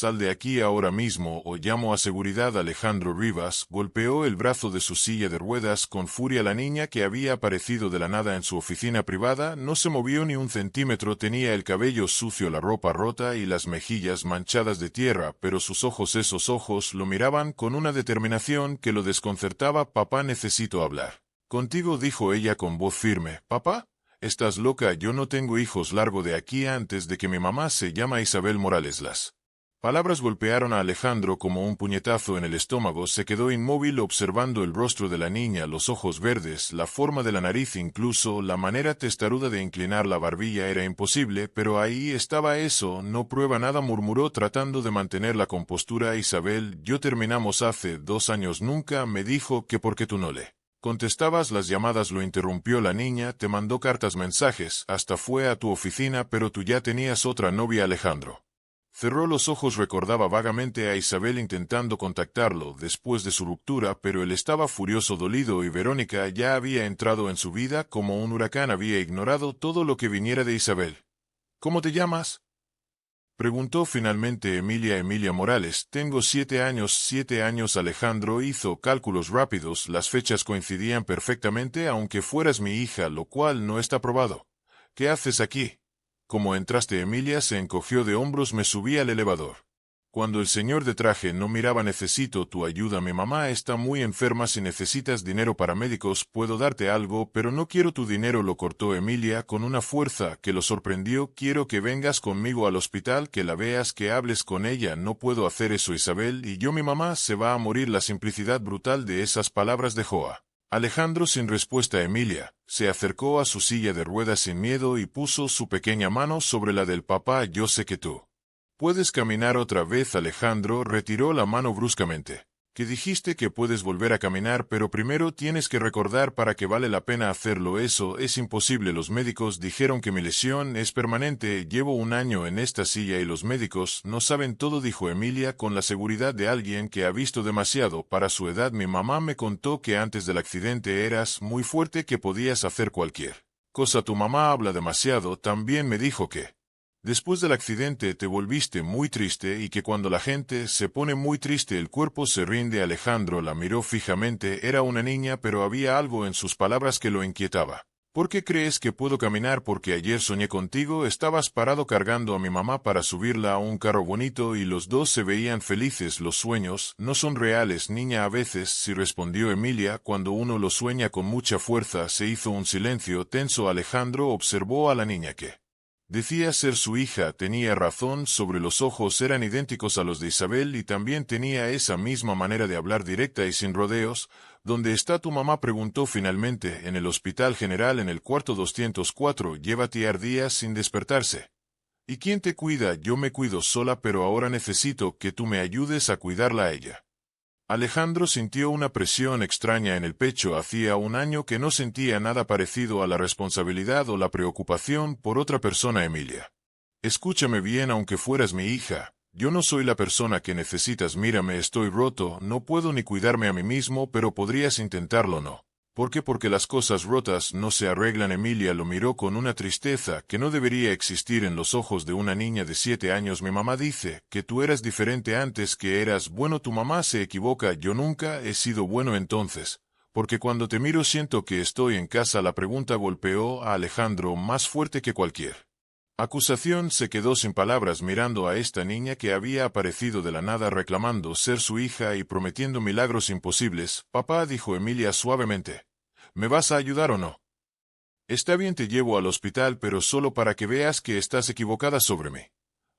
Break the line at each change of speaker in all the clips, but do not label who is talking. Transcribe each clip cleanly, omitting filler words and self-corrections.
sal de aquí ahora mismo o llamo a seguridad. Alejandro Rivas golpeó el brazo de su silla de ruedas con furia. La niña, que había aparecido de la nada en su oficina privada, no se movió ni un centímetro. Tenía el cabello sucio, la ropa rota y las mejillas manchadas de tierra, pero sus ojos, esos ojos, lo miraban con una determinación que lo desconcertaba. Papá, necesito hablar contigo, dijo ella con voz firme. ¿Papá? Estás loca, yo no tengo hijos. Largo de aquí antes de que mi mamá. Se llama Isabel Morales. Las palabras golpearon a Alejandro como un puñetazo en el estómago. Se quedó inmóvil observando el rostro de la niña, los ojos verdes, la forma de la nariz, incluso la manera testaruda de inclinar la barbilla. Era imposible, pero ahí estaba. Eso no prueba nada, murmuró tratando de mantener la compostura. Isabel, yo terminamos hace 2 años. Nunca me dijo que por qué tú no le contestabas las llamadas. Lo interrumpió la niña. Te mandó cartas, mensajes, hasta fue a tu oficina, pero tú ya tenías otra novia. Alejandro cerró los ojos. Recordaba vagamente a Isabel intentando contactarlo después de su ruptura, pero él estaba furioso, dolido, y Verónica ya había entrado en su vida como un huracán. Había ignorado todo lo que viniera de Isabel. ¿Cómo te llamas?, preguntó finalmente. Emilia Morales. Tengo 7 años. 7 años. Alejandro hizo cálculos rápidos. Las fechas coincidían perfectamente, aunque fueras mi hija, lo cual no está probado. ¿Qué haces aquí? ¿Cómo entraste? Emilia se encogió de hombros. Me subí al elevador cuando el señor de traje no miraba. Necesito tu ayuda. Mi mamá está muy enferma. Si necesitas dinero para médicos, puedo darte algo, pero no quiero tu dinero. Lo cortó Emilia con una fuerza que lo sorprendió. Quiero que vengas conmigo al hospital, que la veas, que hables con ella. No puedo hacer eso, Isabel, y yo. Mi mamá se va a morir. La simplicidad brutal de esas palabras dejó a Alejandro sin respuesta. Emilia se acercó a su silla de ruedas sin miedo y puso su pequeña mano sobre la del papá. Yo sé que tú puedes caminar otra vez. Alejandro retiró la mano bruscamente. Que dijiste que puedes volver a caminar, pero primero tienes que recordar para qué vale la pena hacerlo. Eso es imposible. Los médicos dijeron que mi lesión es permanente. Llevo 1 año en esta silla y los médicos no saben todo, dijo Emilia con la seguridad de alguien que ha visto demasiado para su edad. Mi mamá me contó que antes del accidente eras muy fuerte, que podías hacer cualquier cosa. Tu mamá habla demasiado. También me dijo que después del accidente te volviste muy triste y que cuando la gente se pone muy triste el cuerpo se rinde. Alejandro la miró fijamente. Era una niña, pero había algo en sus palabras que lo inquietaba. ¿Por qué crees que puedo caminar? Porque ayer soñé contigo. Estabas parado cargando a mi mamá para subirla a un carro bonito y los dos se veían felices. Los sueños no son reales, niña. A veces sí, respondió Emilia. Cuando uno lo sueña con mucha fuerza. Se hizo un silencio tenso. Alejandro observó a la niña que decía ser su hija. Tenía razón sobre los ojos, eran idénticos a los de Isabel y también tenía esa misma manera de hablar, directa y sin rodeos. ¿Dónde está tu mamá?, preguntó finalmente. En el Hospital General, en el cuarto 204. Lleva días sin despertarse. ¿Y quién te cuida? Yo me cuido sola, pero ahora necesito que tú me ayudes a cuidarla a ella. Alejandro sintió una presión extraña en el pecho. Hacía 1 año que no sentía nada parecido a la responsabilidad o la preocupación por otra persona. Emilia, escúchame bien, aunque fueras mi hija, yo no soy la persona que necesitas. Mírame, estoy roto, no puedo ni cuidarme a mí mismo, pero podrías intentarlo, ¿no? ¿Por qué? Porque las cosas rotas no se arreglan. Emilia lo miró con una tristeza que no debería existir en los ojos de una niña de 7 años. Mi mamá dice que tú eras diferente antes, que eras bueno. Tu mamá se equivoca. Yo nunca he sido bueno entonces, porque cuando te miro siento que estoy en casa. La pregunta golpeó a Alejandro más fuerte que cualquier acusación. Se quedó sin palabras mirando a esta niña que había aparecido de la nada reclamando ser su hija y prometiendo milagros imposibles. Papá, dijo Emilia suavemente, ¿me vas a ayudar o no? Está bien, te llevo al hospital, pero solo para que veas que estás equivocada sobre mí.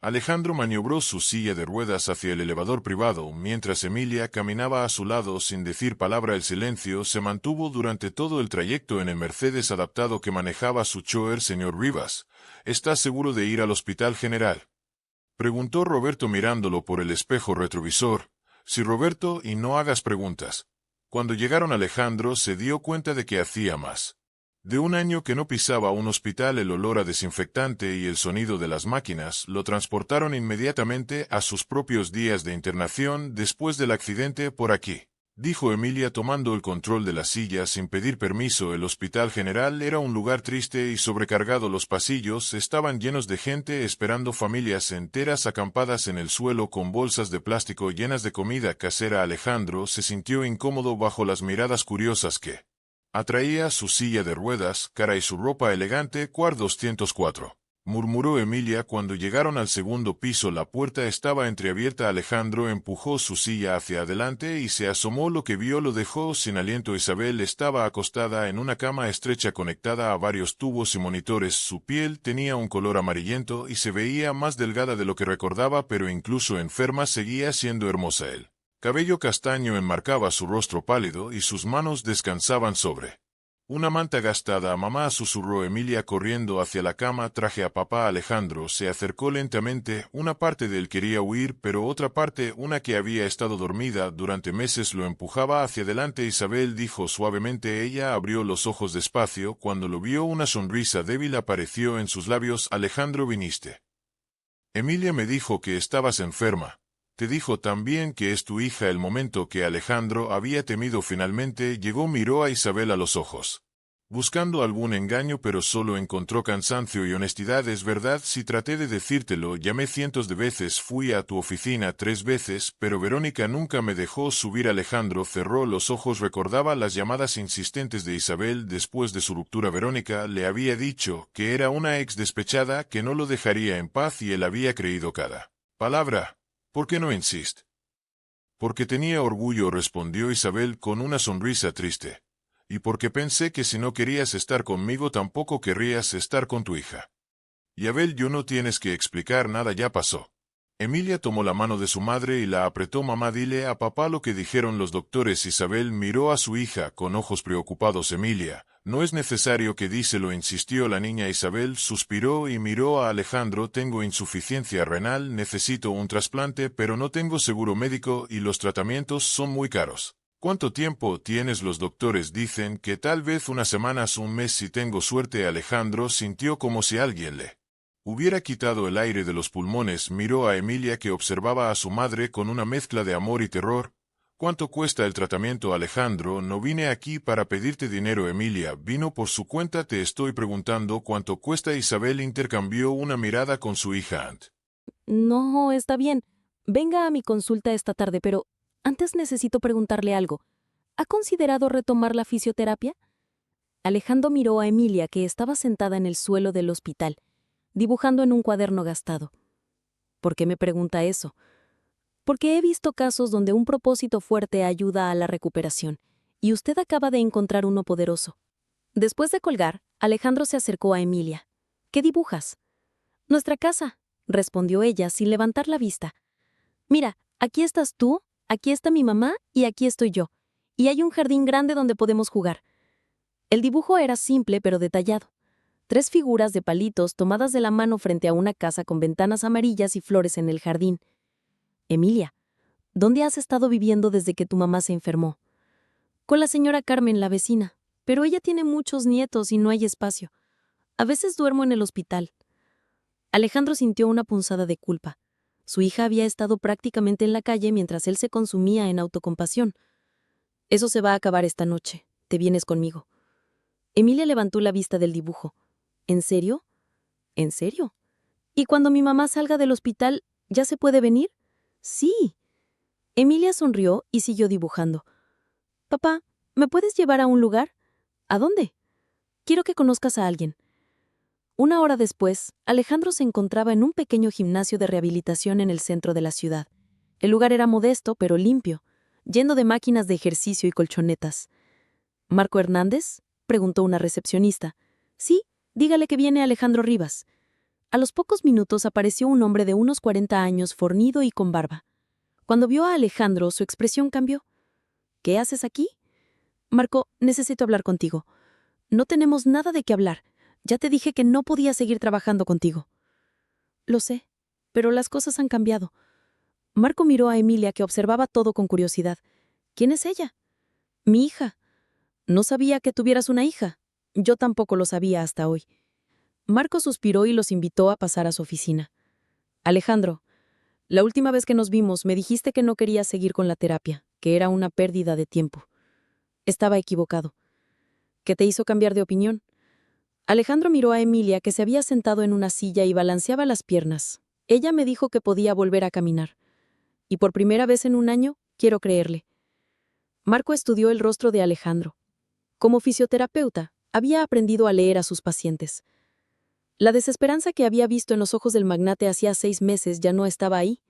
Alejandro maniobró su silla de ruedas hacia el elevador privado, mientras Emilia caminaba a su lado sin decir palabra. El silencio se mantuvo durante todo el trayecto en el Mercedes adaptado que manejaba su chofer. Señor Rivas, ¿estás seguro de ir al Hospital General?, preguntó Roberto mirándolo por el espejo retrovisor. Sí, Roberto, y no hagas preguntas. Cuando llegaron, Alejandro se dio cuenta de que hacía más de 1 año que no pisaba un hospital. El olor a desinfectante y el sonido de las máquinas lo transportaron inmediatamente a sus propios días de internación después del accidente. Por aquí, dijo Emilia tomando el control de la silla sin pedir permiso. El Hospital General era un lugar triste y sobrecargado. Los pasillos estaban llenos de gente esperando, familias enteras acampadas en el suelo con bolsas de plástico llenas de comida casera. Alejandro se sintió incómodo bajo las miradas curiosas que atraía su silla de ruedas, cara y su ropa elegante. Cuar 204. Murmuró Emilia cuando llegaron al segundo piso. La puerta estaba entreabierta. Alejandro empujó su silla hacia adelante y se asomó. Lo que vio lo dejó sin aliento. Isabel estaba acostada en una cama estrecha conectada a varios tubos y monitores. Su piel tenía un color amarillento y se veía más delgada de lo que recordaba, pero incluso enferma seguía siendo hermosa. El cabello castaño enmarcaba su rostro pálido y sus manos descansaban sobre una manta gastada. Mamá, susurró Emilia corriendo hacia la cama. Traje a papá. Alejandro se acercó lentamente. Una parte de él quería huir, pero otra parte, una que había estado dormida durante meses, lo empujaba hacia adelante. Isabel, dijo suavemente. Ella abrió los ojos despacio. Cuando lo vio, una sonrisa débil apareció en sus labios. Alejandro, viniste. Emilia me dijo que estabas enferma. Te dijo también que es tu hija. El momento que Alejandro había temido finalmente llegó. Miró a Isabel a los ojos, buscando algún engaño, pero solo encontró cansancio y honestidad. Es verdad, si traté de decírtelo, llamé cientos de veces, fui a tu oficina 3 veces, pero Verónica nunca me dejó subir. Alejandro cerró los ojos. Recordaba las llamadas insistentes de Isabel después de su ruptura. Verónica le había dicho que era una ex despechada, que no lo dejaría en paz, y él había creído cada palabra. ¿Por qué no insiste? Porque tenía orgullo, respondió Isabel con una sonrisa triste. Y porque pensé que si no querías estar conmigo tampoco querrías estar con tu hija. Y Abel, yo no tienes que explicar nada, ya pasó. Emilia tomó la mano de su madre y la apretó. Mamá, dile a papá lo que dijeron los doctores. Isabel miró a su hija con ojos preocupados. Emilia, no es necesario que díselo, insistió la niña. Isabel suspiró y miró a Alejandro. Tengo insuficiencia renal, necesito un trasplante, pero no tengo seguro médico y los tratamientos son muy caros. ¿Cuánto tiempo tienes? Los doctores dicen que tal vez unas semanas, un mes si tengo suerte. Alejandro sintió como si alguien le hubiera quitado el aire de los pulmones. Miró a Emilia, que observaba a su madre con una mezcla de amor y terror. ¿Cuánto cuesta el tratamiento? Alejandro, no vine aquí para pedirte dinero. Emilia vino por su cuenta. Te estoy preguntando cuánto cuesta. Isabel intercambió una mirada con su hija.
No, está bien. Venga a mi consulta esta tarde, pero antes necesito preguntarle algo. ¿Ha considerado retomar la fisioterapia? Alejandro miró a Emilia, que estaba sentada en el suelo del hospital, dibujando en un cuaderno gastado. ¿Por qué me pregunta eso? Porque he visto casos donde un propósito fuerte ayuda a la recuperación, y usted acaba de encontrar uno poderoso. Después de colgar, Alejandro se acercó a Emilia. ¿Qué dibujas? Nuestra casa, respondió ella sin levantar la vista. Mira, aquí estás tú, aquí está mi mamá y aquí estoy yo. Y hay un jardín grande donde podemos jugar. El dibujo era simple pero detallado. 3 figuras de palitos tomadas de la mano frente a una casa con ventanas amarillas y flores en el jardín. Emilia, ¿dónde has estado viviendo desde que tu mamá se enfermó? Con la señora Carmen, la vecina, pero ella tiene muchos nietos y no hay espacio. A veces duermo en el hospital. Alejandro sintió una punzada de culpa. Su hija había estado prácticamente en la calle mientras él se consumía en autocompasión. Eso se va a acabar esta noche. Te vienes conmigo. Emilia levantó la vista del dibujo. ¿En serio? ¿En serio? ¿Y cuando mi mamá salga del hospital, ya se puede venir? Sí. Emilia sonrió y siguió dibujando. Papá, ¿me puedes llevar a un lugar? ¿A dónde? Quiero que conozcas a alguien. 1 hora después, Alejandro se encontraba en un pequeño gimnasio de rehabilitación en el centro de la ciudad. El lugar era modesto, pero limpio, lleno de máquinas de ejercicio y colchonetas. ¿Marco Hernández?, preguntó una recepcionista. Sí, dígale que viene Alejandro Rivas. A los pocos minutos apareció un hombre de unos 40 años, fornido y con barba. Cuando vio a Alejandro, su expresión cambió. ¿Qué haces aquí? Marco, necesito hablar contigo. No tenemos nada de qué hablar. Ya te dije que no podía seguir trabajando contigo. Lo sé, pero las cosas han cambiado. Marco miró a Emilia, que observaba todo con curiosidad. ¿Quién es ella? Mi hija. No sabía que tuvieras una hija. Yo tampoco lo sabía hasta hoy. Marco suspiró y los invitó a pasar a su oficina. Alejandro, la última vez que nos vimos me dijiste que no querías seguir con la terapia, que era una pérdida de tiempo. Estaba equivocado. ¿Qué te hizo cambiar de opinión? Alejandro miró a Emilia, que se había sentado en una silla y balanceaba las piernas. Ella me dijo que podía volver a caminar. Y por primera vez en un año, quiero creerle. Marco estudió el rostro de Alejandro. Como fisioterapeuta, había aprendido a leer a sus pacientes. La desesperanza que había visto en los ojos del magnate hacía 6 meses ya no estaba ahí.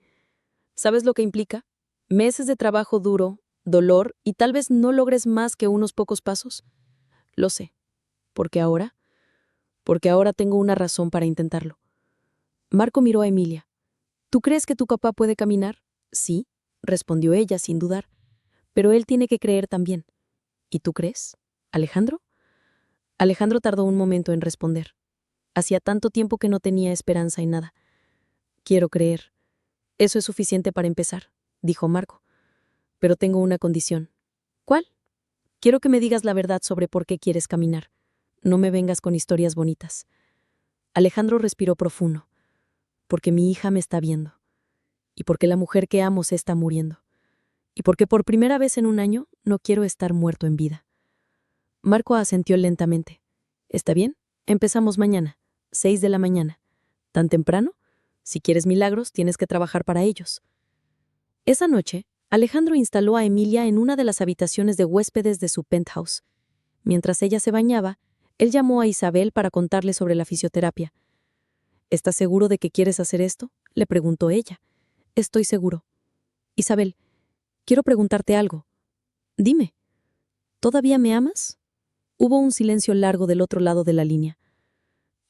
¿Sabes lo que implica? Meses de trabajo duro, dolor y tal vez no logres más que unos pocos pasos. Lo sé. Porque ahora tengo una razón para intentarlo. Marco miró a Emilia. ¿Tú crees que tu papá puede caminar? Sí, respondió ella sin dudar. Pero él tiene que creer también. ¿Y tú crees? ¿Alejandro? Alejandro tardó un momento en responder. Hacía tanto tiempo que no tenía esperanza en nada. Quiero creer. Eso es suficiente para empezar, dijo Marco. Pero tengo una condición. ¿Cuál? Quiero que me digas la verdad sobre por qué quieres caminar. No me vengas con historias bonitas. Alejandro respiró profundo. Porque mi hija me está viendo. Y porque la mujer que amo se está muriendo. Y porque por primera vez en un año no quiero estar muerto en vida. Marco asintió lentamente. ¿Está bien? Empezamos mañana, 6 de la mañana. ¿Tan temprano? Si quieres milagros, tienes que trabajar para ellos. Esa noche, Alejandro instaló a Emilia en una de las habitaciones de huéspedes de su penthouse. Mientras ella se bañaba, él llamó a Isabel para contarle sobre la fisioterapia. ¿Estás seguro de que quieres hacer esto?, le preguntó ella. Estoy seguro. Isabel, quiero preguntarte algo. Dime, ¿todavía me amas? Hubo un silencio largo del otro lado de la línea.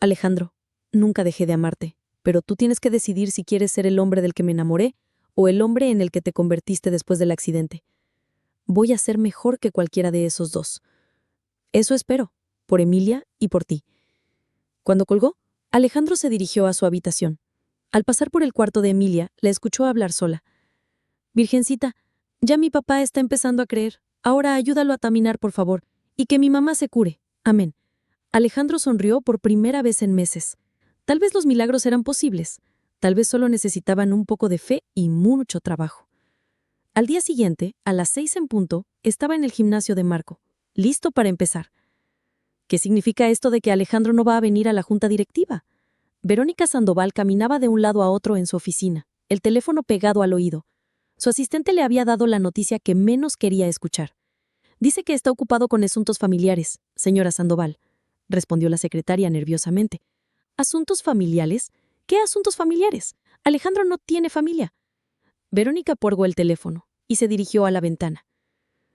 Alejandro, nunca dejé de amarte, pero tú tienes que decidir si quieres ser el hombre del que me enamoré o el hombre en el que te convertiste después del accidente. Voy a ser mejor que cualquiera de esos dos. Eso espero, por Emilia y por ti. Cuando colgó, Alejandro se dirigió a su habitación. Al pasar por el cuarto de Emilia, la escuchó hablar sola. Virgencita, ya mi papá está empezando a creer. Ahora ayúdalo a caminar, por favor, y que mi mamá se cure. Amén. Alejandro sonrió por primera vez en meses. Tal vez los milagros eran posibles. Tal vez solo necesitaban un poco de fe y mucho trabajo. Al día siguiente, a las 6 en punto, estaba en el gimnasio de Marco, listo para empezar. ¿Qué significa esto de que Alejandro no va a venir a la junta directiva? Verónica Sandoval caminaba de un lado a otro en su oficina, el teléfono pegado al oído. Su asistente le había dado la noticia que menos quería escuchar. Dice que está ocupado con asuntos familiares, señora Sandoval, respondió la secretaria nerviosamente. ¿Asuntos familiares? ¿Qué asuntos familiares? Alejandro no tiene familia. Verónica porgó el teléfono y se dirigió a la ventana.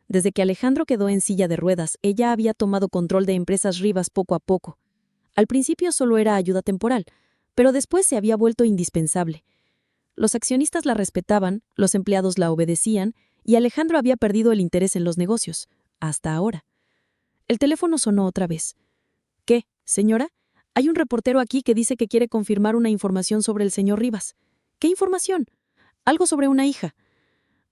Desde que Alejandro quedó en silla de ruedas, ella había tomado control de Empresas Rivas poco a poco. Al principio solo era ayuda temporal, pero después se había vuelto indispensable. Los accionistas la respetaban, los empleados la obedecían, y Alejandro había perdido el interés en los negocios, hasta ahora. El teléfono sonó otra vez. ¿Qué, señora? Hay un reportero aquí que dice que quiere confirmar una información sobre el señor Rivas. ¿Qué información? Algo sobre una hija.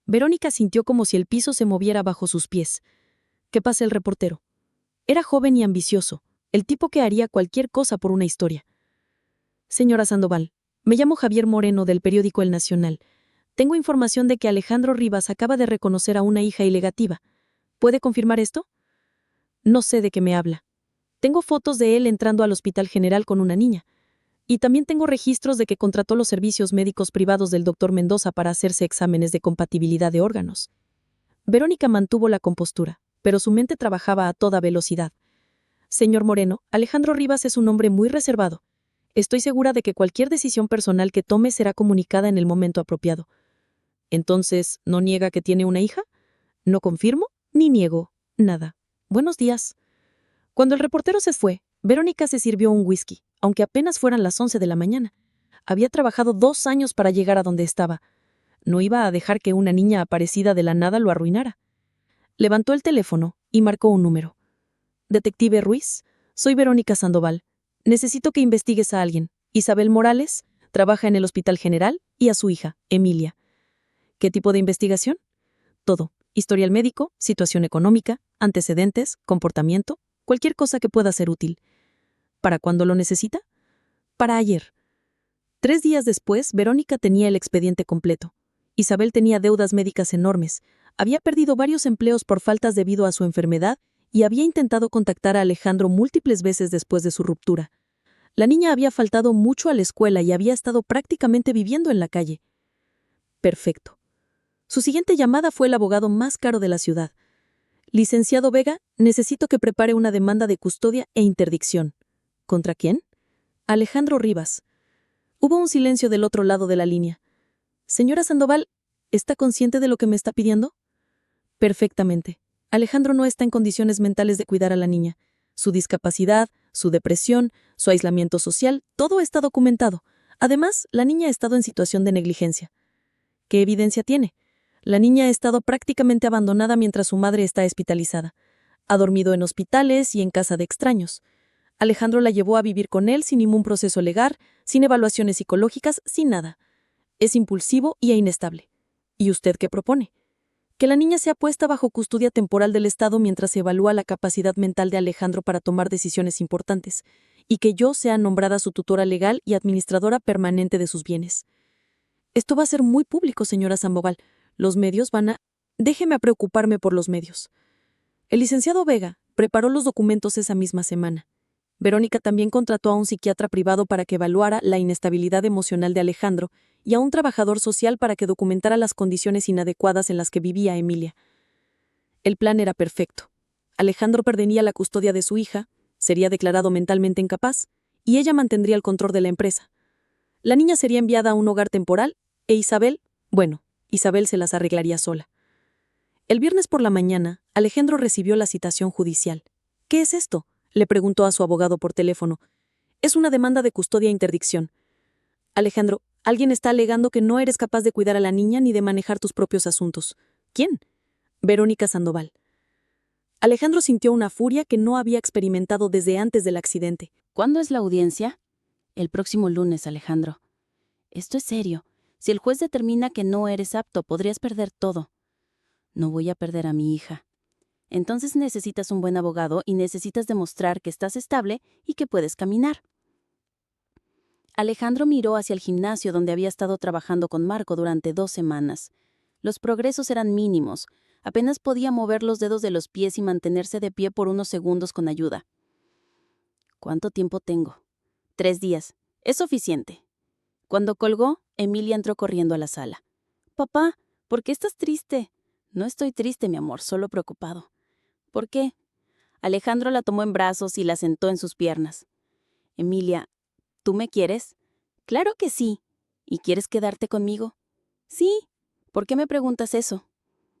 Verónica sintió como si el piso se moviera bajo sus pies. ¿Qué pasa el reportero? Era joven y ambicioso, el tipo que haría cualquier cosa por una historia. Señora Sandoval, me llamo Javier Moreno del periódico El Nacional. Tengo información de que Alejandro Rivas acaba de reconocer a una hija ilegativa. ¿Puede confirmar esto? No sé de qué me habla. Tengo fotos de él entrando al Hospital General con una niña. Y también tengo registros de que contrató los servicios médicos privados del doctor Mendoza para hacerse exámenes de compatibilidad de órganos. Verónica mantuvo la compostura, pero su mente trabajaba a toda velocidad. Señor Moreno, Alejandro Rivas es un hombre muy reservado. Estoy segura de que cualquier decisión personal que tome será comunicada en el momento apropiado. Entonces, ¿no niega que tiene una hija? No confirmo, ni niego, nada. Buenos días. Cuando el reportero se fue, Verónica se sirvió un whisky, aunque apenas fueran las 11 de la mañana. Había trabajado 2 años para llegar a donde estaba. No iba a dejar que una niña aparecida de la nada lo arruinara. Levantó el teléfono y marcó un número. Detective Ruiz, soy Verónica Sandoval. Necesito que investigues a alguien. Isabel Morales trabaja en el Hospital General y a su hija, Emilia. ¿Qué tipo de investigación? Todo. Historial médico, situación económica, antecedentes, comportamiento, cualquier cosa que pueda ser útil. ¿Para cuándo lo necesita? Para ayer. 3 días después, Verónica tenía el expediente completo. Isabel tenía deudas médicas enormes. había perdido varios empleos por faltas debido a su enfermedad y había intentado contactar a Alejandro múltiples veces después de su ruptura. La niña había faltado mucho a la escuela y había estado prácticamente viviendo en la calle. Perfecto. Su siguiente llamada fue el abogado más caro de la ciudad. Licenciado Vega, necesito que prepare una demanda de custodia e interdicción. ¿Contra quién? Alejandro Rivas. Hubo un silencio del otro lado de la línea. Señora Sandoval, ¿está consciente de lo que me está pidiendo? Perfectamente. Alejandro no está en condiciones mentales de cuidar a la niña. Su discapacidad, su depresión, su aislamiento social, todo está documentado. Además, la niña ha estado en situación de negligencia. ¿Qué evidencia tiene? La niña ha estado prácticamente abandonada mientras su madre está hospitalizada. Ha dormido en hospitales y en casa de extraños. Alejandro la llevó a vivir con él sin ningún proceso legal, sin evaluaciones psicológicas, sin nada. Es impulsivo y inestable. ¿Y usted qué propone? Que la niña sea puesta bajo custodia temporal del Estado mientras se evalúa la capacidad mental de Alejandro para tomar decisiones importantes, y que yo sea nombrada su tutora legal y administradora permanente de sus bienes. Esto va a ser muy público, señora Sandoval. Los medios van a... Déjeme a preocuparme por los medios. El licenciado Vega preparó los documentos esa misma semana. Verónica también contrató a un psiquiatra privado para que evaluara la inestabilidad emocional de Alejandro y a un trabajador social para que documentara las condiciones inadecuadas en las que vivía Emilia. El plan era perfecto. Alejandro perdería la custodia de su hija, sería declarado mentalmente incapaz, y ella mantendría el control de la empresa. La niña sería enviada a un hogar temporal, e Isabel se las arreglaría sola. El viernes por la mañana, Alejandro recibió la citación judicial. ¿Qué es esto?, le preguntó a su abogado por teléfono. Es una demanda de custodia e interdicción. Alejandro, alguien está alegando que no eres capaz de cuidar a la niña ni de manejar tus propios asuntos. ¿Quién? Verónica Sandoval. Alejandro sintió una furia que no había experimentado desde antes del accidente.
¿Cuándo es la audiencia? El próximo lunes, Alejandro. Esto es serio. Si el juez determina que no eres apto, podrías perder todo. No voy a perder a mi hija. Entonces necesitas un buen abogado y necesitas demostrar que estás estable y que puedes caminar. Alejandro miró hacia el gimnasio donde había estado trabajando con Marco durante 2 semanas. Los progresos eran mínimos. Apenas podía mover los dedos de los pies y mantenerse de pie por unos segundos con ayuda. ¿Cuánto tiempo tengo? 3 días. Es suficiente. Cuando colgó, Emilia entró corriendo a la sala. «Papá, ¿por qué estás triste?» «No estoy triste, mi amor, solo preocupado». «¿Por qué?» Alejandro la tomó en brazos y la sentó en sus piernas. «Emilia, ¿tú me quieres?» «Claro que sí». «¿Y quieres quedarte conmigo?» «Sí». «¿Por qué me preguntas eso?»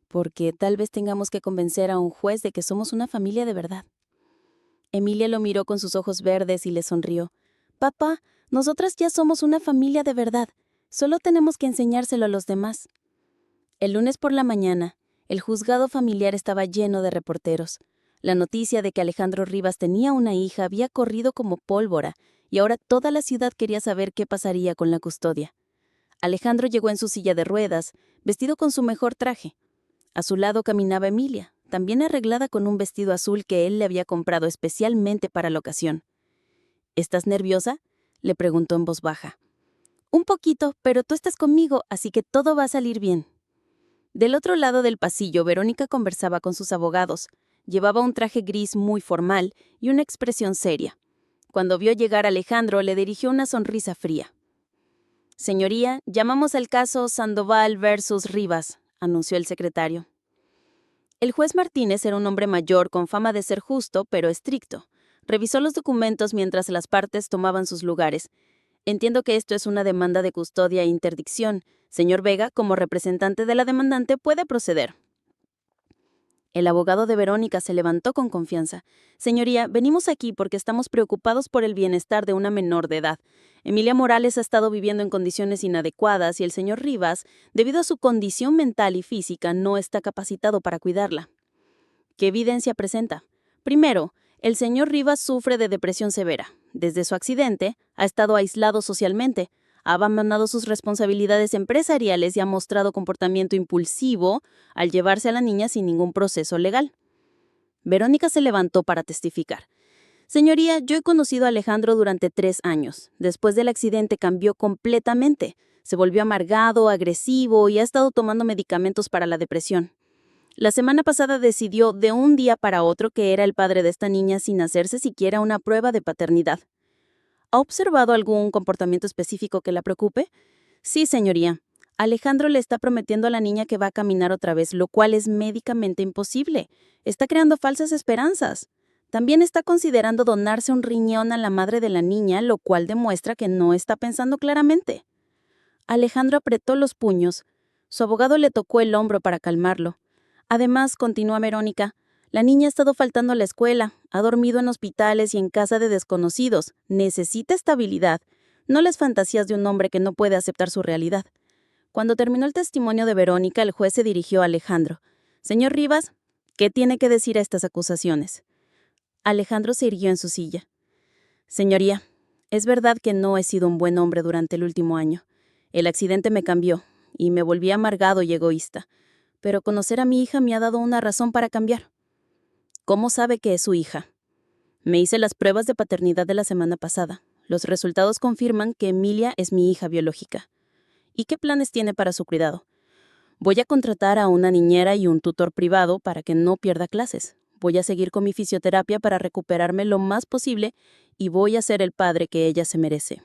«Porque tal vez tengamos que convencer a un juez de que somos una familia de verdad». Emilia lo miró con sus ojos verdes y le sonrió. «Papá, nosotras ya somos una familia de verdad. Solo tenemos que enseñárselo a los demás». El lunes por la mañana, el juzgado familiar estaba lleno de reporteros. La noticia de que Alejandro Rivas tenía una hija había corrido como pólvora, y ahora toda la ciudad quería saber qué pasaría con la custodia. Alejandro llegó en su silla de ruedas, vestido con su mejor traje. A su lado caminaba Emilia, también arreglada con un vestido azul que él le había comprado especialmente para la ocasión. «¿Estás nerviosa?», le preguntó en voz baja. «Un poquito, pero tú estás conmigo, así que todo va a salir bien». Del otro lado del pasillo, Verónica conversaba con sus abogados. Llevaba un traje gris muy formal y una expresión seria. Cuando vio llegar a Alejandro, le dirigió una sonrisa fría. «Señoría, llamamos al caso Sandoval versus Rivas», anunció el secretario. El juez Martínez era un hombre mayor con fama de ser justo, pero estricto. Revisó los documentos mientras las partes tomaban sus lugares. «Entiendo que esto es una demanda de custodia e interdicción. Señor Vega, como representante de la demandante, puede proceder». El abogado de Verónica se levantó con confianza. «Señoría, venimos aquí porque estamos preocupados por el bienestar de una menor de edad. Emilia Morales ha estado viviendo en condiciones inadecuadas y el señor Rivas, debido a su condición mental y física, no está capacitado para cuidarla». «¿Qué evidencia presenta?» «Primero, el señor Rivas sufre de depresión severa. Desde su accidente, ha estado aislado socialmente, ha abandonado sus responsabilidades empresariales y ha mostrado comportamiento impulsivo al llevarse a la niña sin ningún proceso legal». Verónica se levantó para testificar. «Señoría, yo he conocido a Alejandro durante 3 años. Después del accidente cambió completamente. Se volvió amargado, agresivo y ha estado tomando medicamentos para la depresión». La semana pasada decidió de un día para otro que era el padre de esta niña sin hacerse siquiera una prueba de paternidad. ¿Ha observado algún comportamiento específico que la preocupe? Sí, señoría. Alejandro le está prometiendo a la niña que va a caminar otra vez, lo cual es médicamente imposible. Está creando falsas esperanzas. También está considerando donarse un riñón a la madre de la niña, lo cual demuestra que no está pensando claramente. Alejandro apretó los puños. Su abogado le tocó el hombro para calmarlo. Además, continúa Verónica, la niña ha estado faltando a la escuela, ha dormido en hospitales y en casa de desconocidos. Necesita estabilidad, no las fantasías de un hombre que no puede aceptar su realidad. Cuando terminó el testimonio de Verónica, el juez se dirigió a Alejandro. Señor Rivas, ¿qué tiene que decir a estas acusaciones? Alejandro se irguió en su silla. Señoría, es verdad que no he sido un buen hombre durante el último año. El accidente me cambió, y me volví amargado y egoísta. Pero conocer a mi hija me ha dado una razón para cambiar. ¿Cómo sabe que es su hija? Me hice las pruebas de paternidad de la semana pasada. Los resultados confirman que Emilia es mi hija biológica. ¿Y qué planes tiene para su cuidado? Voy a contratar a una niñera y un tutor privado para que no pierda clases. Voy a seguir con mi fisioterapia para recuperarme lo más posible y voy a ser el padre que ella se merece.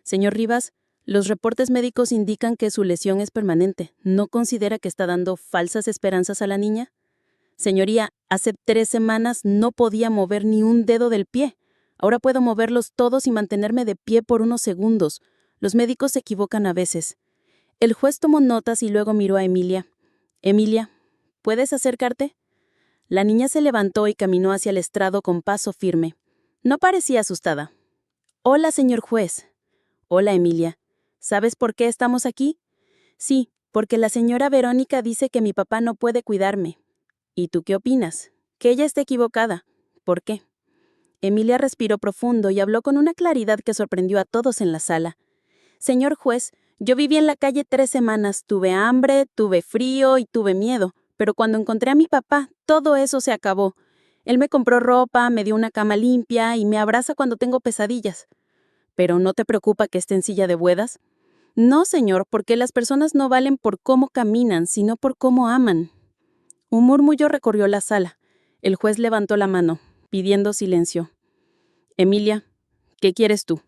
Señor Rivas, los reportes médicos indican que su lesión es permanente. ¿No considera que está dando falsas esperanzas a la niña? Señoría, hace 3 semanas no podía mover ni un dedo del pie. Ahora puedo moverlos todos y mantenerme de pie por unos segundos. Los médicos se equivocan a veces. El juez tomó notas y luego miró a Emilia. Emilia, ¿puedes acercarte? La niña se levantó y caminó hacia el estrado con paso firme. No parecía asustada. Hola, señor juez. Hola, Emilia. ¿Sabes por qué estamos aquí? Sí, porque la señora Verónica dice que mi papá no puede cuidarme. ¿Y tú qué opinas? Que ella esté equivocada. ¿Por qué? Emilia respiró profundo y habló con una claridad que sorprendió a todos en la sala. Señor juez, yo viví en la calle 3 semanas, tuve hambre, tuve frío y tuve miedo, pero cuando encontré a mi papá, todo eso se acabó. Él me compró ropa, me dio una cama limpia y me abraza cuando tengo pesadillas. ¿Pero no te preocupa que esté en silla de ruedas? No, señor, porque las personas no valen por cómo caminan, sino por cómo aman. Un murmullo recorrió la sala. El juez levantó la mano, pidiendo silencio. Emilia, ¿qué quieres tú?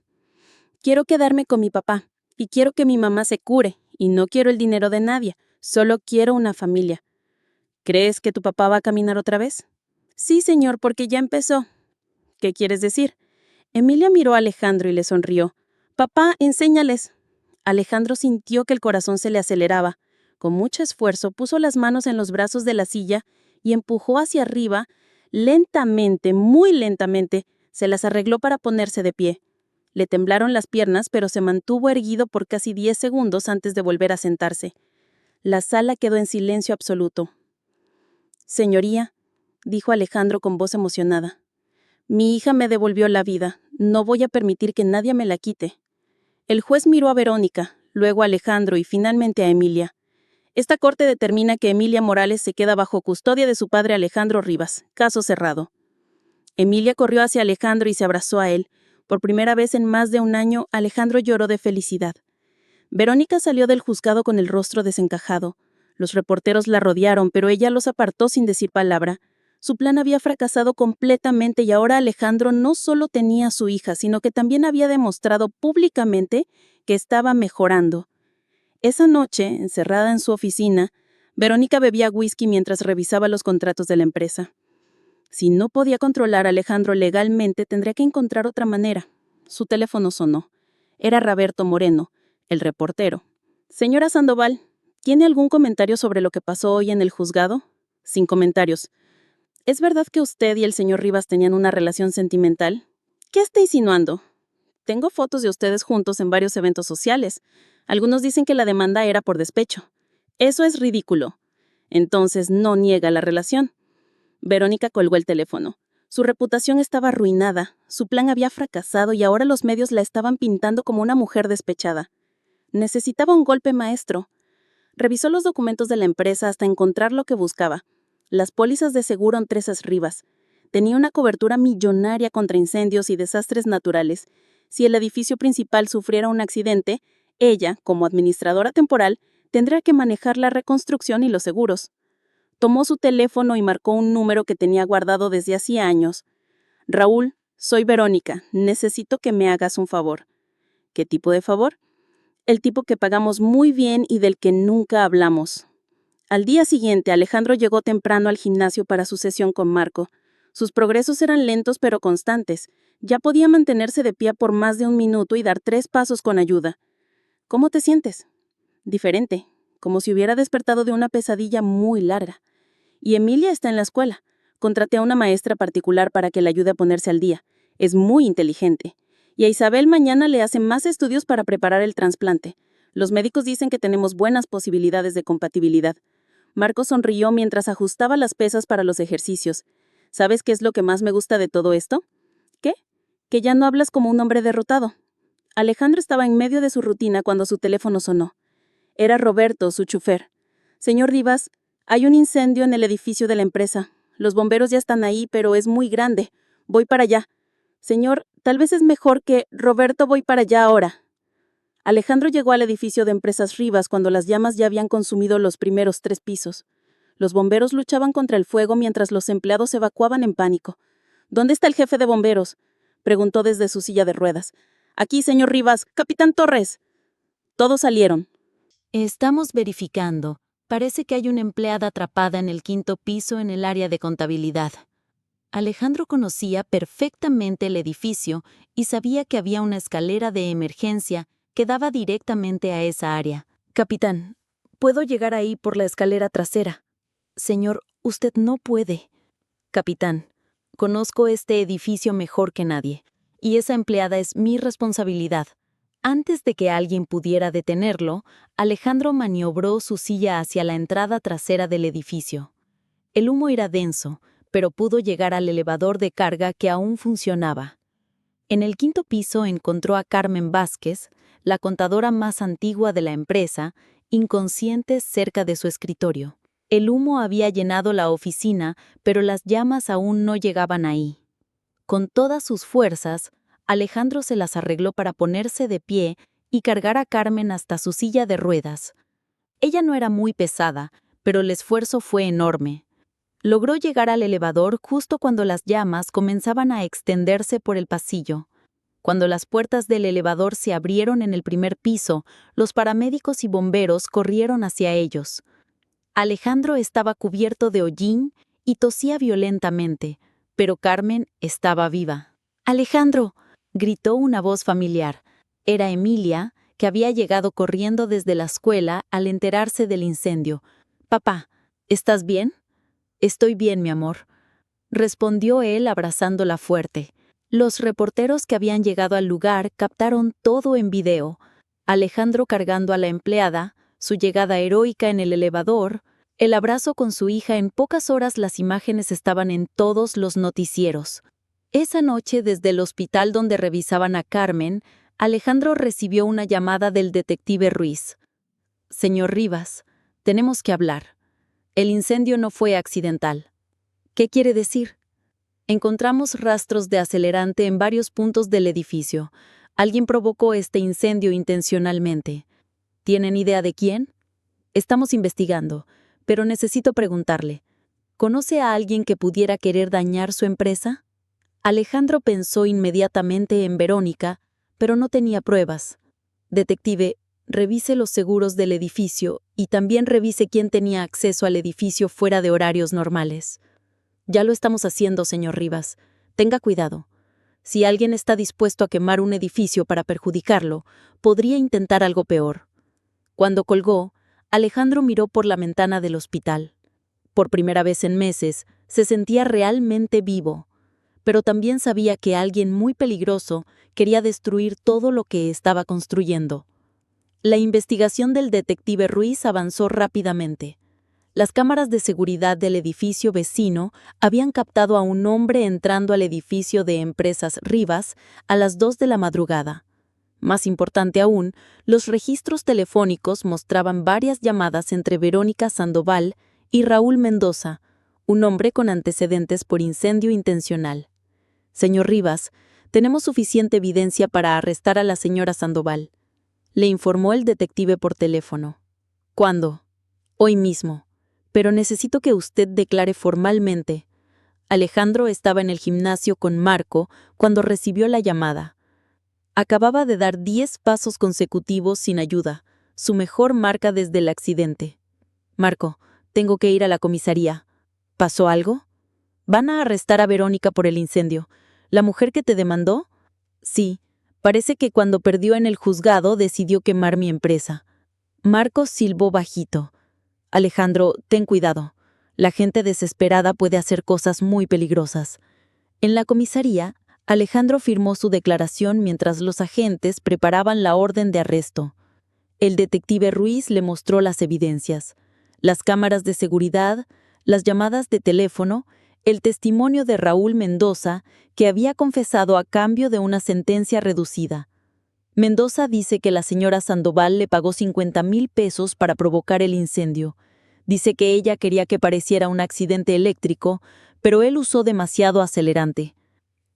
Quiero quedarme con mi papá, y quiero que mi mamá se cure, y no quiero el dinero de nadie, solo quiero una familia. ¿Crees que tu papá va a caminar otra vez? Sí, señor, porque ya empezó. ¿Qué quieres decir? Emilia miró a Alejandro y le sonrió. Papá, enséñales. Alejandro sintió que el corazón se le aceleraba. Con mucho esfuerzo puso las manos en los brazos de la silla y empujó hacia arriba. Lentamente, muy lentamente, se las arregló para ponerse de pie. Le temblaron las piernas, pero se mantuvo erguido por casi 10 segundos antes de volver a sentarse. La sala quedó en silencio absoluto. Señoría, dijo Alejandro con voz emocionada, mi hija me devolvió la vida. No voy a permitir que nadie me la quite. El juez miró a Verónica, luego a Alejandro y finalmente a Emilia. Esta corte determina que Emilia Morales se queda bajo custodia de su padre Alejandro Rivas. Caso cerrado. Emilia corrió hacia Alejandro y se abrazó a él. Por primera vez en más de un año, Alejandro lloró de felicidad. Verónica salió del juzgado con el rostro desencajado. Los reporteros la rodearon, pero ella los apartó sin decir palabra. Su plan había fracasado completamente y ahora Alejandro no solo tenía a su hija, sino que también había demostrado públicamente que estaba mejorando. Esa noche, encerrada en su oficina, Verónica bebía whisky mientras revisaba los contratos de la empresa. Si no podía controlar a Alejandro legalmente, tendría que encontrar otra manera. Su teléfono sonó. Era Roberto Moreno, el reportero. Señora Sandoval, ¿tiene algún comentario sobre lo que pasó hoy en el juzgado? Sin comentarios. ¿Es verdad que usted y el señor Rivas tenían una relación sentimental? ¿Qué está insinuando? Tengo fotos de ustedes juntos en varios eventos sociales. Algunos dicen que la demanda era por despecho. Eso es ridículo. Entonces no niega la relación. Verónica colgó el teléfono. Su reputación estaba arruinada, su plan había fracasado y ahora los medios la estaban pintando como una mujer despechada. Necesitaba un golpe maestro. Revisó los documentos de la empresa hasta encontrar lo que buscaba. Las pólizas de seguro Empresas Rivas. Tenía una cobertura millonaria contra incendios y desastres naturales. Si el edificio principal sufriera un accidente, ella, como administradora temporal, tendría que manejar la reconstrucción y los seguros. Tomó su teléfono y marcó un número que tenía guardado desde hacía años. Raúl, soy Verónica. Necesito que me hagas un favor. ¿Qué tipo de favor? El tipo que pagamos muy bien y del que nunca hablamos. Al día siguiente, Alejandro llegó temprano al gimnasio para su sesión con Marco. Sus progresos eran lentos pero constantes. Ya podía mantenerse de pie por más de 1 minuto y dar 3 pasos con ayuda. ¿Cómo te sientes? Diferente, como si hubiera despertado de una pesadilla muy larga. Y Emilia está en la escuela. Contraté a una maestra particular para que le ayude a ponerse al día. Es muy inteligente. Y a Isabel mañana le hacen más estudios para preparar el trasplante. Los médicos dicen que tenemos buenas posibilidades de compatibilidad. Marco sonrió mientras ajustaba las pesas para los ejercicios. ¿Sabes qué es lo que más me gusta de todo esto? ¿Qué? Que ya no hablas como un hombre derrotado. Alejandro estaba en medio de su rutina cuando su teléfono sonó. Era Roberto, su chofer. Señor Rivas, hay un incendio en el edificio de la empresa. Los bomberos ya están ahí, pero es muy grande. Voy para allá. Señor, tal vez es mejor que... Roberto, voy para allá ahora. Alejandro llegó al edificio de Empresas Rivas cuando las llamas ya habían consumido los primeros 3 pisos. Los bomberos luchaban contra el fuego mientras los empleados evacuaban en pánico. ¿Dónde está el jefe de bomberos?, preguntó desde su silla de ruedas. Aquí, señor Rivas. Capitán Torres. Todos salieron.
Estamos verificando. Parece que hay una empleada atrapada en el 5º piso en el área de contabilidad. Alejandro conocía perfectamente el edificio y sabía que había una escalera de emergencia que daba directamente a esa área. Capitán, ¿puedo llegar ahí por la escalera trasera? Señor, usted no puede. Capitán, conozco este edificio mejor que nadie, y esa empleada es mi responsabilidad. Antes de que alguien pudiera detenerlo, Alejandro maniobró su silla hacia la entrada trasera del edificio. El humo era denso, pero pudo llegar al elevador de carga que aún funcionaba. En el 5º piso encontró a Carmen Vázquez, la contadora más antigua de la empresa, inconsciente cerca de su escritorio. El humo había llenado la oficina, pero las llamas aún no llegaban ahí. Con todas sus fuerzas, Alejandro se las arregló para ponerse de pie y cargar a Carmen hasta su silla de ruedas. Ella no era muy pesada, pero el esfuerzo fue enorme. Logró llegar al elevador justo cuando las llamas comenzaban a extenderse por el pasillo. Cuando las puertas del elevador se abrieron en el 1er piso, los paramédicos y bomberos corrieron hacia ellos. Alejandro estaba cubierto de hollín y tosía violentamente, pero Carmen estaba viva. ¡Alejandro!, gritó una voz familiar. Era Emilia, que había llegado corriendo desde la escuela al enterarse del incendio. «Papá, ¿estás bien?» «Estoy bien, mi amor», respondió él abrazándola fuerte. Los reporteros que habían llegado al lugar captaron todo en video. Alejandro cargando a la empleada, su llegada heroica en el elevador, el abrazo con su hija. En pocas horas las imágenes estaban en todos los noticieros. Esa noche, desde el hospital donde revisaban a Carmen, Alejandro recibió una llamada del detective Ruiz. «Señor Rivas, tenemos que hablar. El incendio no fue accidental». «¿Qué quiere decir?» «Encontramos rastros de acelerante en varios puntos del edificio. Alguien provocó este incendio intencionalmente». «¿Tienen idea de quién?» «Estamos investigando, pero necesito preguntarle. ¿Conoce a alguien que pudiera querer dañar su empresa?» Alejandro pensó inmediatamente en Verónica, pero no tenía pruebas. «Detective, revise los seguros del edificio y también revise quién tenía acceso al edificio fuera de horarios normales». «Ya lo estamos haciendo, señor Rivas. Tenga cuidado. Si alguien está dispuesto a quemar un edificio para perjudicarlo, podría intentar algo peor». Cuando colgó, Alejandro miró por la ventana del hospital. Por primera vez en meses, se sentía realmente vivo, pero también sabía que alguien muy peligroso quería destruir todo lo que estaba construyendo. La investigación del detective Ruiz avanzó rápidamente. Las cámaras de seguridad del edificio vecino habían captado a un hombre entrando al edificio de Empresas Rivas a las 2 de la madrugada. Más importante aún, los registros telefónicos mostraban varias llamadas entre Verónica Sandoval y Raúl Mendoza, un hombre con antecedentes por incendio intencional. «Señor Rivas, tenemos suficiente evidencia para arrestar a la señora Sandoval», le informó el detective por teléfono. «¿Cuándo?» «Hoy mismo.
pero necesito que usted declare formalmente. Alejandro estaba en el gimnasio con Marco cuando recibió la llamada. Acababa de dar 10 pasos consecutivos sin ayuda, su mejor marca desde el accidente. Marco, tengo que ir a la comisaría. ¿Pasó algo? Van a arrestar a Verónica por el incendio. ¿La mujer que te demandó? Sí, parece que cuando perdió en el juzgado decidió quemar mi empresa. Marco silbó bajito. Alejandro, ten cuidado. La gente desesperada puede hacer cosas muy peligrosas. En la comisaría, Alejandro firmó su declaración mientras los agentes preparaban la orden de arresto. El detective Ruiz le mostró las evidencias: las cámaras de seguridad, las llamadas de teléfono, el testimonio de Raúl Mendoza, que había confesado a cambio de una sentencia reducida. Mendoza dice que la señora Sandoval le pagó 50,000 pesos para provocar el incendio. Dice que ella quería que pareciera un accidente eléctrico, pero él usó demasiado acelerante.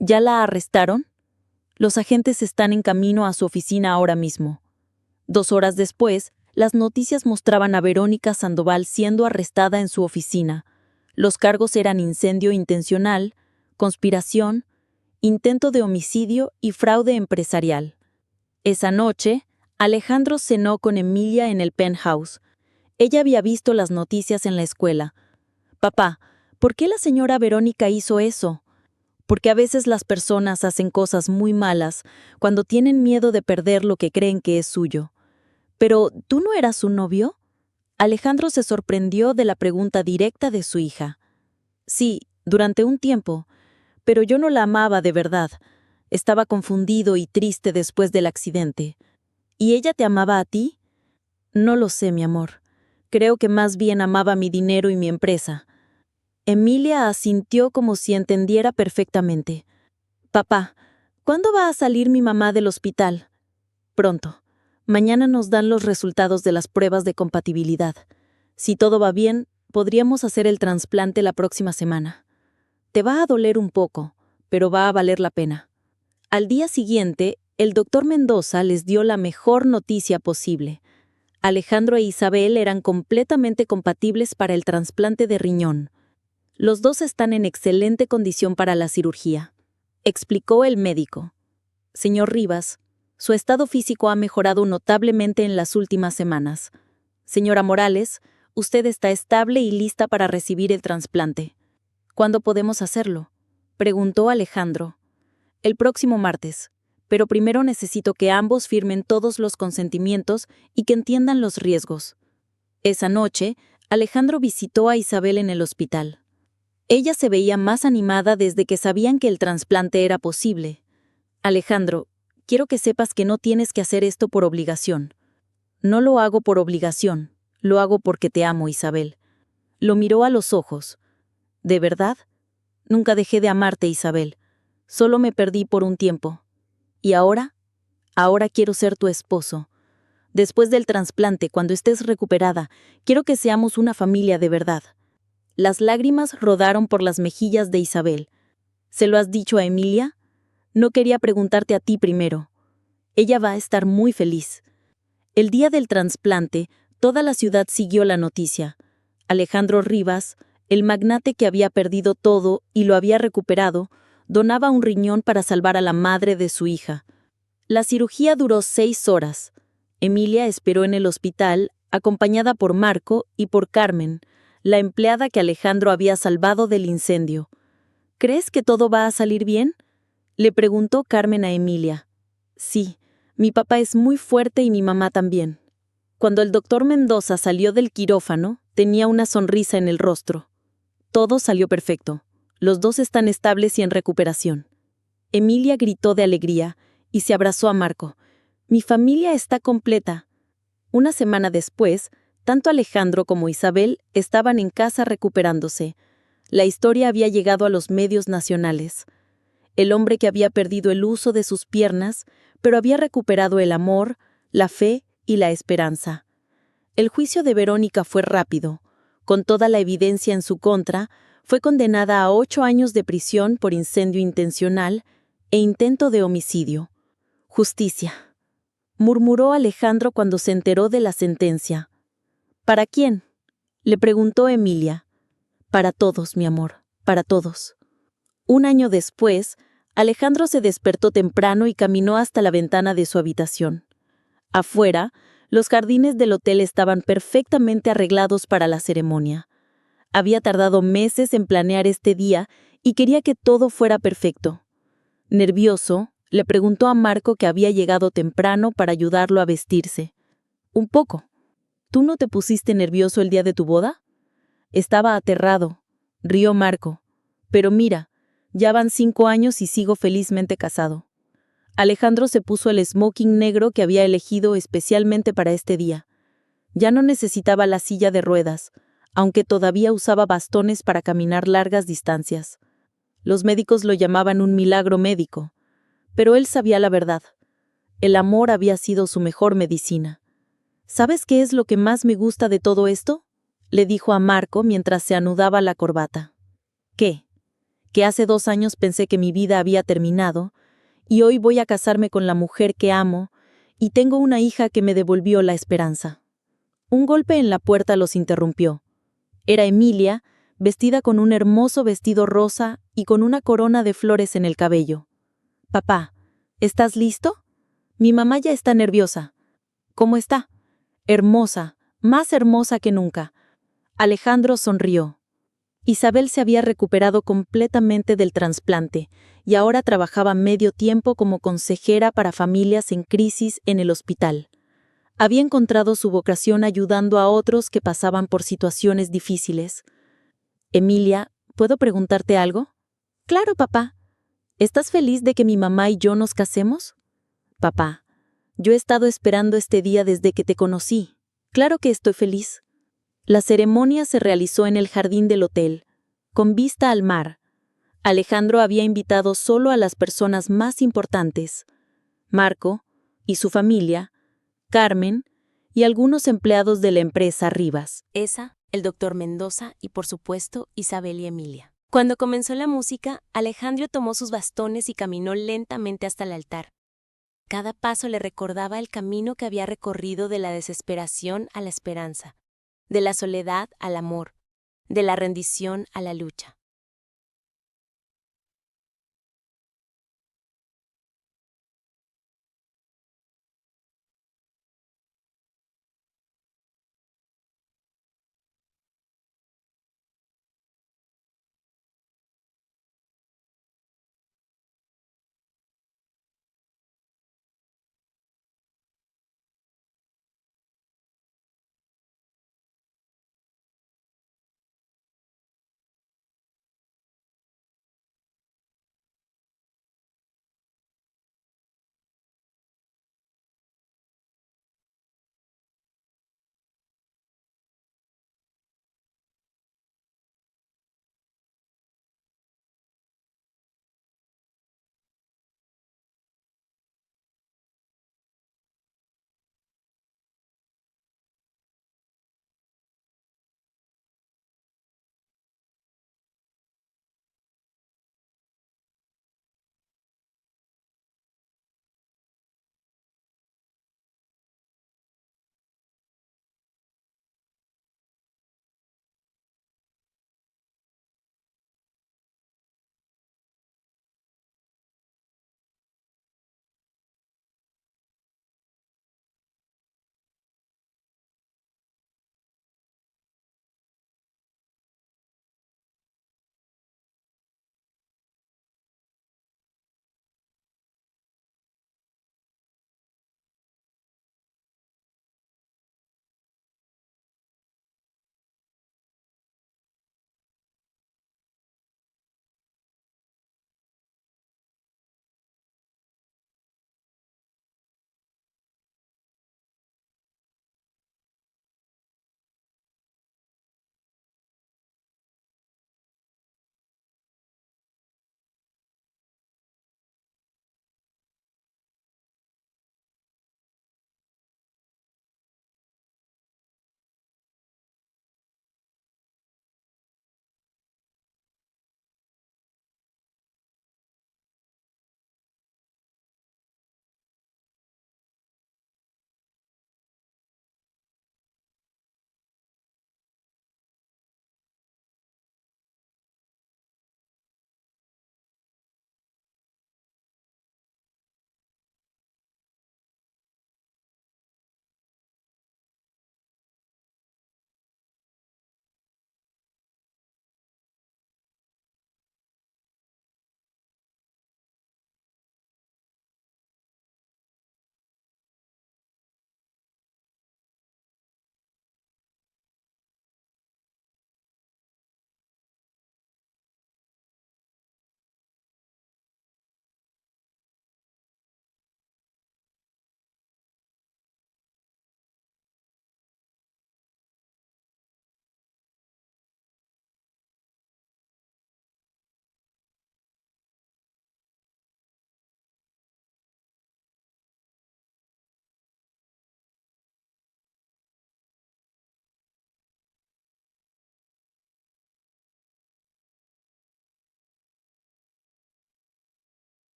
¿Ya la arrestaron? Los agentes están en camino a su oficina ahora mismo. 2 horas después, las noticias mostraban a Verónica Sandoval siendo arrestada en su oficina. Los cargos eran incendio intencional, conspiración, intento de homicidio y fraude empresarial. Esa noche, Alejandro cenó con Emilia en el penthouse. Ella había visto las noticias en la escuela. Papá, ¿por qué la señora Verónica hizo eso? Porque a veces las personas hacen cosas muy malas cuando tienen miedo de perder lo que creen que es suyo. Pero, ¿tú no eras su novio? Alejandro se sorprendió de la pregunta directa de su hija. Sí, durante un tiempo, pero yo no la amaba de verdad. Estaba confundido y triste después del accidente. ¿Y ella te amaba a ti? No lo sé, mi amor. Creo que más bien amaba mi dinero y mi empresa. Emilia asintió como si entendiera perfectamente. Papá, ¿cuándo va a salir mi mamá del hospital? Pronto. Mañana nos dan los resultados de las pruebas de compatibilidad. Si todo va bien, podríamos hacer el trasplante la próxima semana. Te va a doler un poco, pero va a valer la pena. Al día siguiente, el doctor Mendoza les dio la mejor noticia posible. Alejandro e Isabel eran completamente compatibles para el trasplante de riñón. Los dos están en excelente condición para la cirugía, explicó el médico. Señor Rivas, su estado físico ha mejorado notablemente en las últimas semanas. Señora Morales, usted está estable y lista para recibir el trasplante. ¿Cuándo podemos hacerlo?, preguntó Alejandro. El próximo martes, pero primero necesito que ambos firmen todos los consentimientos y que entiendan los riesgos. Esa noche, Alejandro visitó a Isabel en el hospital. Ella se veía más animada desde que sabían que el trasplante era posible. Alejandro, quiero que sepas que no tienes que hacer esto por obligación. No lo hago por obligación, lo hago porque te amo, Isabel. Lo miró a los ojos. ¿De verdad? Nunca dejé de amarte, Isabel. Solo me perdí por un tiempo. ¿Y ahora? Ahora quiero ser tu esposo. Después del trasplante, cuando estés recuperada, quiero que seamos una familia de verdad. Las lágrimas rodaron por las mejillas de Isabel. ¿Se lo has dicho a Emilia? No quería preguntarte a ti primero. Ella va a estar muy feliz. El día del trasplante, toda la ciudad siguió la noticia. Alejandro Rivas, el magnate que había perdido todo y lo había recuperado, donaba un riñón para salvar a la madre de su hija. La cirugía duró 6 horas. Emilia esperó en el hospital, acompañada por Marco y por Carmen, la empleada que Alejandro había salvado del incendio. ¿Crees que todo va a salir bien?, le preguntó Carmen a Emilia. Sí, mi papá es muy fuerte y mi mamá también. Cuando el doctor Mendoza salió del quirófano, tenía una sonrisa en el rostro. Todo salió perfecto. Los dos están estables y en recuperación. Emilia gritó de alegría y se abrazó a Marco. Mi familia está completa. Una semana después, tanto Alejandro como Isabel estaban en casa recuperándose. La historia había llegado a los medios nacionales. El hombre que había perdido el uso de sus piernas, pero había recuperado el amor, la fe y la esperanza. El juicio de Verónica fue rápido. Con toda la evidencia en su contra, fue condenada a 8 años de prisión por incendio intencional e intento de homicidio. Justicia, murmuró Alejandro cuando se enteró de la sentencia. ¿Para quién? Le preguntó Emilia. Para todos, mi amor, para todos. Un año después, Alejandro se despertó temprano y caminó hasta la ventana de su habitación. Afuera, los jardines del hotel estaban perfectamente arreglados para la ceremonia. Había tardado meses en planear este día y quería que todo fuera perfecto. Nervioso, le preguntó a Marco, que había llegado temprano, para ayudarlo a vestirse. Un poco. ¿Tú no te pusiste nervioso el día de tu boda? Estaba aterrado, rió Marco. Pero mira, ya van 5 años y sigo felizmente casado. Alejandro se puso el smoking negro que había elegido especialmente para este día. Ya no necesitaba la silla de ruedas, aunque todavía usaba bastones para caminar largas distancias. Los médicos lo llamaban un milagro médico, pero él sabía la verdad. El amor había sido su mejor medicina. ¿Sabes qué es lo que más me gusta de todo esto?, le dijo a Marco mientras se anudaba la corbata. ¿Qué? Que hace 2 años pensé que mi vida había terminado, y hoy voy a casarme con la mujer que amo, y tengo una hija que me devolvió la esperanza. Un golpe en la puerta los interrumpió. Era Emilia, vestida con un hermoso vestido rosa y con una corona de flores en el cabello. «Papá, ¿estás listo? Mi mamá ya está nerviosa». «¿Cómo está?» «Hermosa, más hermosa que nunca». Alejandro sonrió. Isabel se había recuperado completamente del trasplante y ahora trabajaba medio tiempo como consejera para familias en crisis en el hospital. Había encontrado su vocación ayudando a otros que pasaban por situaciones difíciles. «Emilia, ¿puedo preguntarte algo?» «Claro, papá». «¿Estás feliz de que mi mamá y yo nos casemos?» «Papá, yo he estado esperando este día desde que te conocí. Claro que estoy feliz». La ceremonia se realizó en el jardín del hotel, con vista al mar. Alejandro había invitado solo a las personas más importantes: Marco y su familia, Carmen y algunos empleados de la empresa Rivas. Esa, el doctor Mendoza y, por supuesto, Isabel y Emilia. Cuando comenzó la música, Alejandro tomó sus bastones y caminó lentamente hasta el altar. Cada paso le recordaba el camino que había recorrido, de la desesperación a la esperanza, de la soledad al amor, de la rendición a la lucha.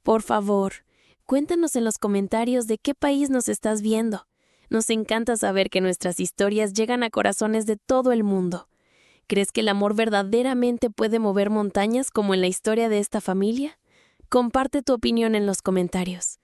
Por favor, cuéntanos en los comentarios de qué país nos estás viendo. Nos encanta saber que nuestras historias llegan a corazones de todo el mundo. ¿Crees que el amor verdaderamente puede mover montañas como en la historia de esta familia? Comparte tu opinión en los comentarios.